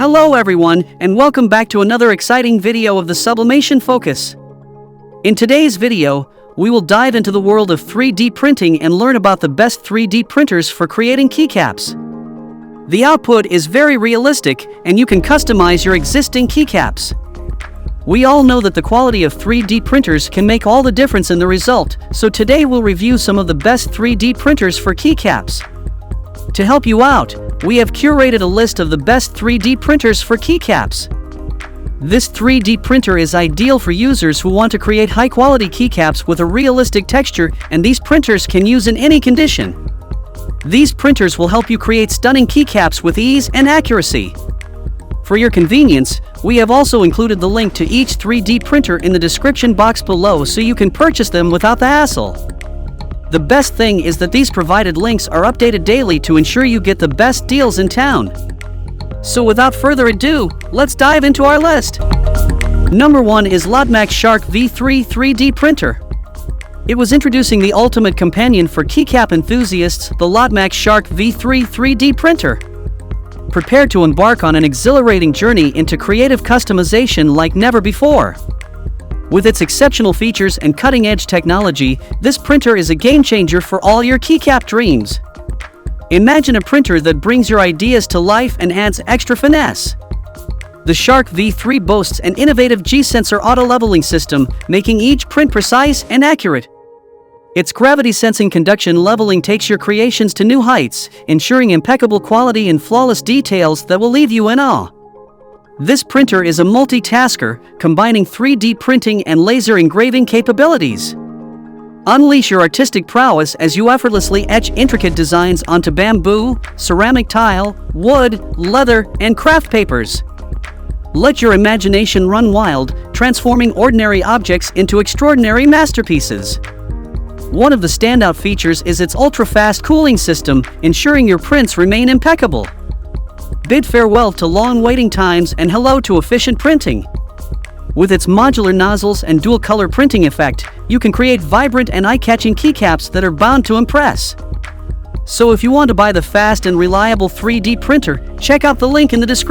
Hello everyone, and welcome back to another exciting video of the Sublimation Focus. In today's video, we will dive into the world of 3D printing and learn about the best 3D printers for creating keycaps. The output is very realistic, and you can customize your existing keycaps. We all know that the quality of 3D printers can make all the difference in the result, so today we'll review some of the best 3D printers for keycaps. To help you out, we have curated a list of the best 3D printers for keycaps. This 3D printer is ideal for users who want to create high-quality keycaps with a realistic texture, and these printers can use in any condition. These printers will help you create stunning keycaps with ease and accuracy. For your convenience, we have also included the link to each 3D printer in the description box below so you can purchase them without the hassle. The best thing is that these provided links are updated daily to ensure you get the best deals in town. So without further ado, let's dive into our list. Number 1 is LOTMAXX Shark V3 3D printer. It was introducing the ultimate companion for keycap enthusiasts, the LOTMAXX Shark V3 3D printer. Prepare to embark on an exhilarating journey into creative customization like never before. With its exceptional features and cutting-edge technology, this printer is a game-changer for all your keycap dreams. Imagine a printer that brings your ideas to life and adds extra finesse. The Shark V3 boasts an innovative G-sensor auto-leveling system, making each print precise and accurate. Its gravity-sensing conduction leveling takes your creations to new heights, ensuring impeccable quality and flawless details that will leave you in awe. This printer is a multitasker, combining 3D printing and laser engraving capabilities. Unleash your artistic prowess as you effortlessly etch intricate designs onto bamboo, ceramic tile, wood, leather, and craft papers. Let your imagination run wild, transforming ordinary objects into extraordinary masterpieces. One of the standout features is its ultra-fast cooling system, ensuring your prints remain impeccable. Bid farewell to long waiting times and hello to efficient printing. With its modular nozzles and dual-color printing effect, you can create vibrant and eye-catching keycaps that are bound to impress. So if you want to buy the fast and reliable 3D printer, check out the link in the description.